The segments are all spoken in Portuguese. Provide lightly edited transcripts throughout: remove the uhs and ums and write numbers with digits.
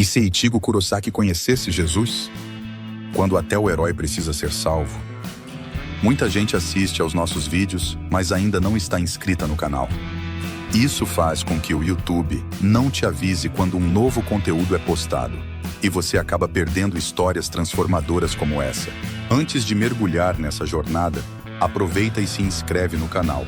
E se Ichigo Kurosaki conhecesse Jesus? Quando até o herói precisa ser salvo. Muita gente assiste aos nossos vídeos, mas ainda não está inscrita no canal. Isso faz com que o YouTube não te avise quando um novo conteúdo é postado, e você acaba perdendo histórias transformadoras como essa. Antes de mergulhar nessa jornada, aproveita e se inscreve no canal.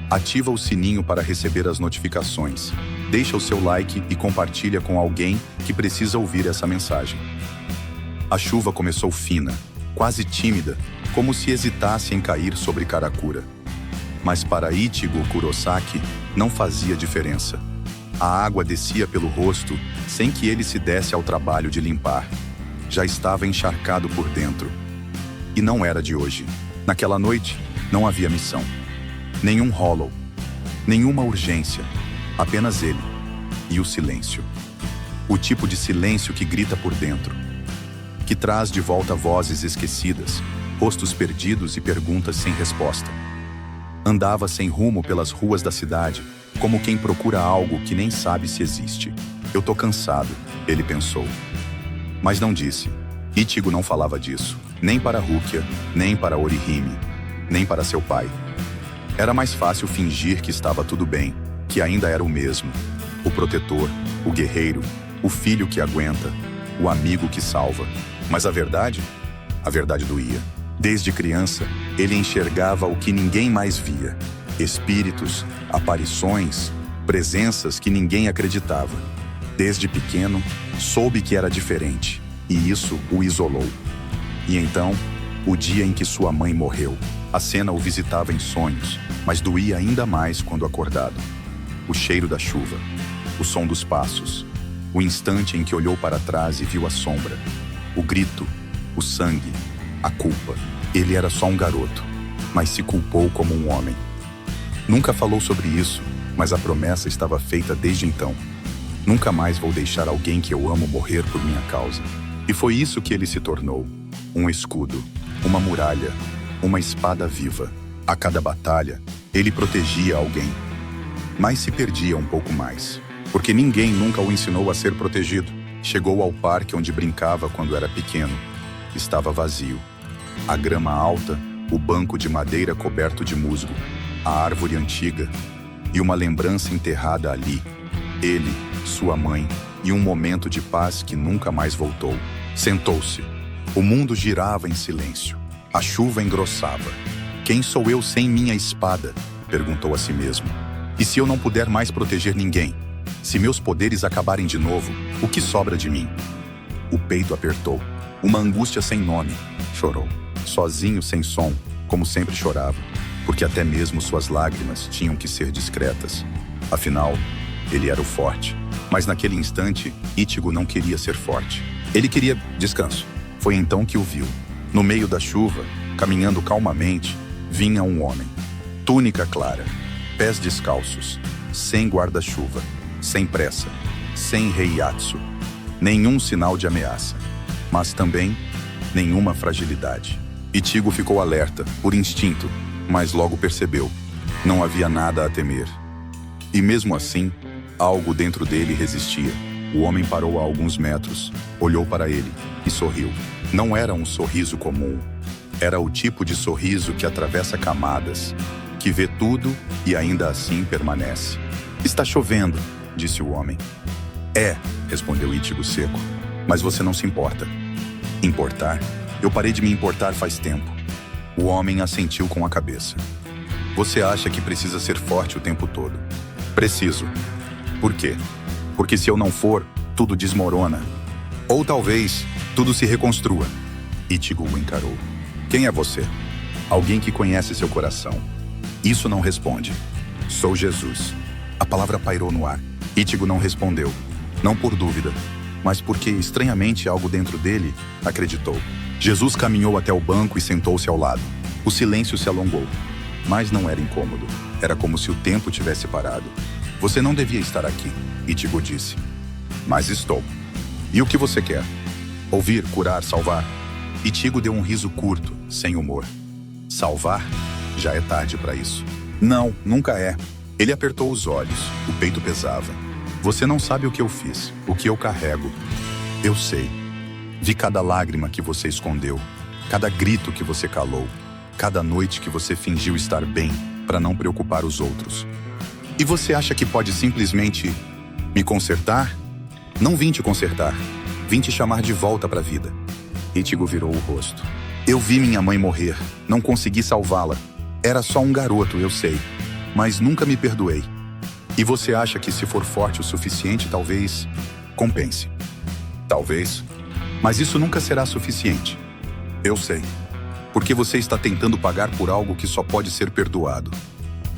Ativa o sininho para receber as notificações. Deixa o seu like e compartilha com alguém que precisa ouvir essa mensagem. A chuva começou fina, quase tímida, como se hesitasse em cair sobre Karakura. Mas para Ichigo Kurosaki, não fazia diferença. A água descia pelo rosto sem que ele se desse ao trabalho de limpar. Já estava encharcado por dentro. E não era de hoje. Naquela noite, não havia missão. Nenhum Hollow. Nenhuma urgência. Apenas ele. E o silêncio. O tipo de silêncio que grita por dentro. Que traz de volta vozes esquecidas, rostos perdidos e perguntas sem resposta. Andava sem rumo pelas ruas da cidade, como quem procura algo que nem sabe se existe. Eu tô cansado, ele pensou. Mas não disse. Ichigo não falava disso, nem para Rukia, nem para Orihime, nem para seu pai. Era mais fácil fingir que estava tudo bem, que ainda era o mesmo. O protetor, o guerreiro, o filho que aguenta, o amigo que salva. Mas a verdade doía. Desde criança, ele enxergava o que ninguém mais via. Espíritos, aparições, presenças que ninguém acreditava. Desde pequeno, soube que era diferente, e isso o isolou. E então, o dia em que sua mãe morreu, a cena o visitava em sonhos, mas doía ainda mais quando acordado. O cheiro da chuva, o som dos passos, o instante em que olhou para trás e viu a sombra, o grito, o sangue, a culpa. Ele era só um garoto, mas se culpou como um homem. Nunca falou sobre isso, mas a promessa estava feita desde então. Nunca mais vou deixar alguém que eu amo morrer por minha causa. E foi isso que ele se tornou. Um escudo, uma muralha, uma espada viva. A cada batalha, ele protegia alguém. Mas se perdia um pouco mais, porque ninguém nunca o ensinou a ser protegido. Chegou ao parque onde brincava quando era pequeno. Estava vazio. A grama alta, o banco de madeira coberto de musgo, a árvore antiga e uma lembrança enterrada ali. Ele, sua mãe e um momento de paz que nunca mais voltou. Sentou-se. O mundo girava em silêncio. A chuva engrossava. Quem sou eu sem minha espada? Perguntou a si mesmo. E se eu não puder mais proteger ninguém? Se meus poderes acabarem de novo, o que sobra de mim? O peito apertou. Uma angústia sem nome. Chorou. Sozinho, sem som, como sempre chorava, porque até mesmo suas lágrimas tinham que ser discretas. Afinal, ele era o forte. Mas naquele instante, Ichigo não queria ser forte. Ele queria descanso. Foi então que o viu. No meio da chuva, caminhando calmamente, vinha um homem. Túnica clara, pés descalços, sem guarda-chuva, sem pressa, sem reiatsu. Nenhum sinal de ameaça, mas também nenhuma fragilidade. Ichigo ficou alerta, por instinto, mas logo percebeu. Não havia nada a temer. E mesmo assim, algo dentro dele resistia. O homem parou a alguns metros, olhou para ele e sorriu. Não era um sorriso comum. Era o tipo de sorriso que atravessa camadas, que vê tudo e ainda assim permanece. Está chovendo, disse o homem. É, respondeu Ichigo seco. Mas você não se importa. Importar? Eu parei de me importar faz tempo. O homem assentiu com a cabeça. Você acha que precisa ser forte o tempo todo? Preciso. Por quê? Porque se eu não for, tudo desmorona. Ou talvez, tudo se reconstrua. Ichigo o encarou. Quem é você? Alguém que conhece seu coração. Isso não responde. Sou Jesus. A palavra pairou no ar. Ichigo não respondeu. Não por dúvida, mas porque, estranhamente, algo dentro dele acreditou. Jesus caminhou até o banco e sentou-se ao lado. O silêncio se alongou, mas não era incômodo. Era como se o tempo tivesse parado. Você não devia estar aqui, Ichigo disse. Mas estou. E o que você quer? Ouvir, curar, salvar? Ichigo deu um riso curto, sem humor. Salvar? Já é tarde para isso. Não, nunca é. Ele apertou os olhos, o peito pesava. Você não sabe o que eu fiz, o que eu carrego. Eu sei. Vi cada lágrima que você escondeu, cada grito que você calou, cada noite que você fingiu estar bem para não preocupar os outros. E você acha que pode simplesmente me consertar? Não vim te consertar. Vim te chamar de volta para a vida. Ítigo virou o rosto. Eu vi minha mãe morrer. Não consegui salvá-la. Era só um garoto, eu sei. Mas nunca me perdoei. E você acha que se for forte o suficiente, talvez compense. Talvez. Mas isso nunca será suficiente. Eu sei. Porque você está tentando pagar por algo que só pode ser perdoado.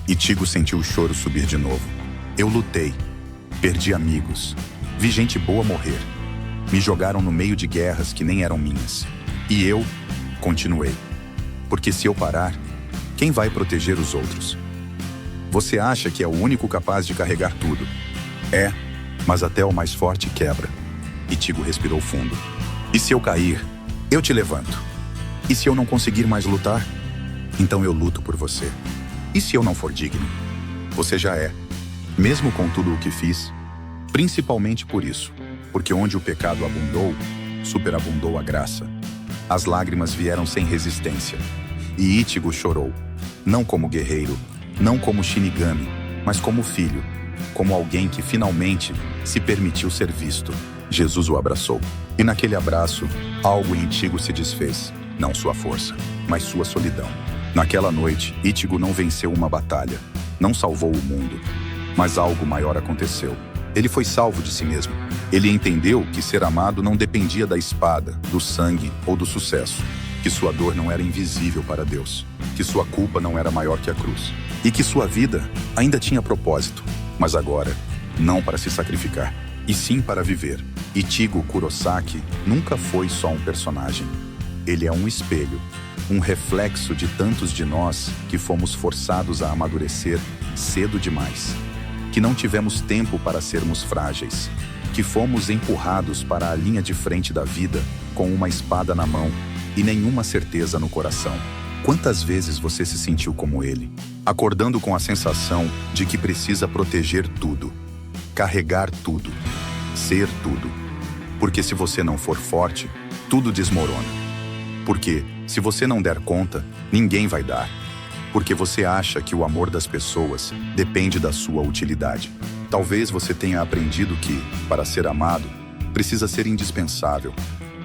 Ítigo sentiu o choro subir de novo. Eu lutei. Perdi amigos. Vi gente boa morrer. Me jogaram no meio de guerras que nem eram minhas. E eu continuei. Porque se eu parar, quem vai proteger os outros? Você acha que é o único capaz de carregar tudo? É, mas até o mais forte quebra. Ítigo respirou fundo. E se eu cair, eu te levanto. E se eu não conseguir mais lutar? Então eu luto por você. E se eu não for digno? Você já é. Mesmo com tudo o que fiz, principalmente por isso. Porque onde o pecado abundou, superabundou a graça. As lágrimas vieram sem resistência. E Ítigo chorou. Não como guerreiro, não como Shinigami, mas como filho. Como alguém que finalmente se permitiu ser visto. Jesus o abraçou. E naquele abraço, algo em Ítigo se desfez. Não sua força, mas sua solidão. Naquela noite, Ítigo não venceu uma batalha. Não salvou o mundo. Mas algo maior aconteceu. Ele foi salvo de si mesmo. Ele entendeu que ser amado não dependia da espada, do sangue ou do sucesso. Que sua dor não era invisível para Deus. Que sua culpa não era maior que a cruz. E que sua vida ainda tinha propósito. Mas agora, não para se sacrificar, e sim para viver. Ichigo Kurosaki nunca foi só um personagem. Ele é um espelho, um reflexo de tantos de nós que fomos forçados a amadurecer cedo demais. Que não tivemos tempo para sermos frágeis. Que fomos empurrados para a linha de frente da vida com uma espada na mão e nenhuma certeza no coração. Quantas vezes você se sentiu como ele, acordando com a sensação de que precisa proteger tudo, carregar tudo, ser tudo? Porque se você não for forte, tudo desmorona. Porque, se você não der conta, ninguém vai dar. Porque você acha que o amor das pessoas depende da sua utilidade. Talvez você tenha aprendido que, para ser amado, precisa ser indispensável.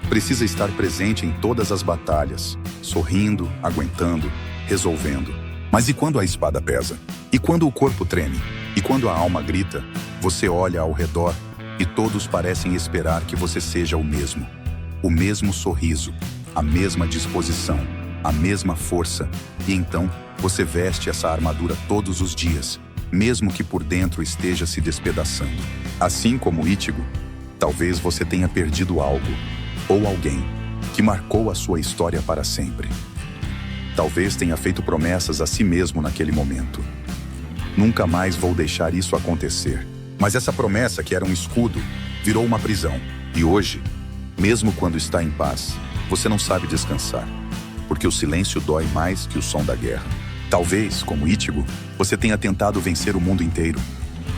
Precisa estar presente em todas as batalhas, sorrindo, aguentando, resolvendo. Mas e quando a espada pesa? E quando o corpo treme? E quando a alma grita? Você olha ao redor e todos parecem esperar que você seja o mesmo. O mesmo sorriso, a mesma disposição, a mesma força. E então, você veste essa armadura todos os dias, mesmo que por dentro esteja se despedaçando. Assim como Ítigo, talvez você tenha perdido algo, ou alguém, que marcou a sua história para sempre. Talvez tenha feito promessas a si mesmo naquele momento. Nunca mais vou deixar isso acontecer. Mas essa promessa, que era um escudo, virou uma prisão. E hoje, mesmo quando está em paz, você não sabe descansar. Porque o silêncio dói mais que o som da guerra. Talvez, como Ítigo, você tenha tentado vencer o mundo inteiro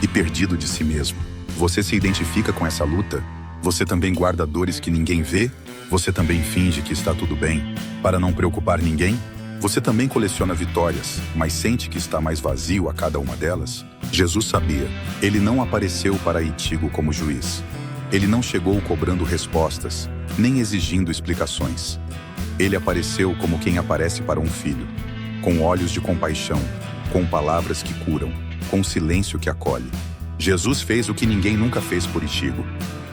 e perdido de si mesmo. Você se identifica com essa luta? Você também guarda dores que ninguém vê? Você também finge que está tudo bem, para não preocupar ninguém? Você também coleciona vitórias, mas sente que está mais vazio a cada uma delas? Jesus sabia. Ele não apareceu para Ítigo como juiz. Ele não chegou cobrando respostas, nem exigindo explicações. Ele apareceu como quem aparece para um filho, com olhos de compaixão, com palavras que curam, com silêncio que acolhe. Jesus fez o que ninguém nunca fez por Ítigo.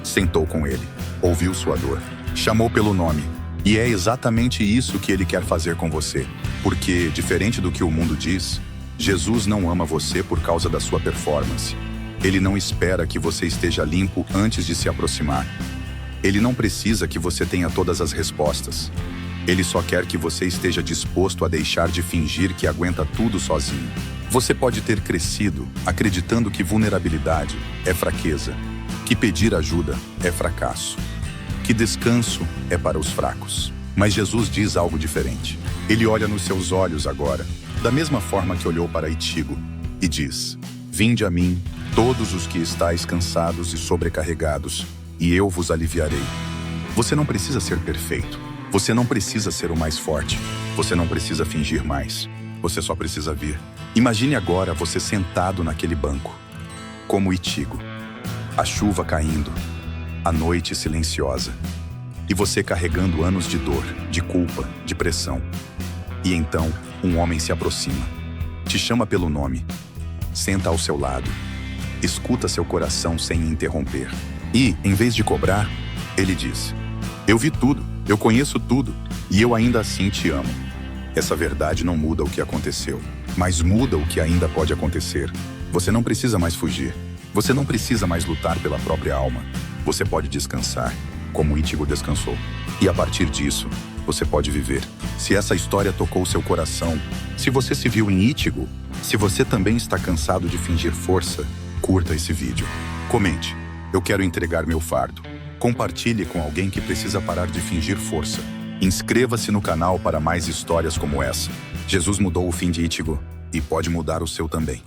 Sentou com ele, ouviu sua dor, chamou pelo nome. E é exatamente isso que ele quer fazer com você. Porque, diferente do que o mundo diz, Jesus não ama você por causa da sua performance. Ele não espera que você esteja limpo antes de se aproximar. Ele não precisa que você tenha todas as respostas. Ele só quer que você esteja disposto a deixar de fingir que aguenta tudo sozinho. Você pode ter crescido acreditando que vulnerabilidade é fraqueza, que pedir ajuda é fracasso, que descanso é para os fracos. Mas Jesus diz algo diferente. Ele olha nos seus olhos agora, da mesma forma que olhou para Ítigo, e diz: Vinde a mim, todos os que estáis cansados e sobrecarregados, e eu vos aliviarei. Você não precisa ser perfeito. Você não precisa ser o mais forte. Você não precisa fingir mais. Você só precisa vir. Imagine agora você sentado naquele banco, como Ichigo. A chuva caindo, a noite silenciosa. E você carregando anos de dor, de culpa, de pressão. E então, um homem se aproxima. Te chama pelo nome. Senta ao seu lado. Escuta seu coração sem interromper. E, em vez de cobrar, ele diz: eu vi tudo, eu conheço tudo, e eu ainda assim te amo. Essa verdade não muda o que aconteceu, mas muda o que ainda pode acontecer. Você não precisa mais fugir. Você não precisa mais lutar pela própria alma. Você pode descansar, como Ichigo descansou. E a partir disso, você pode viver. Se essa história tocou seu coração, se você se viu em Ichigo, se você também está cansado de fingir força, curta esse vídeo. Comente: eu quero entregar meu fardo. Compartilhe com alguém que precisa parar de fingir força. Inscreva-se no canal para mais histórias como essa. Jesus mudou o fim de Ichigo e pode mudar o seu também.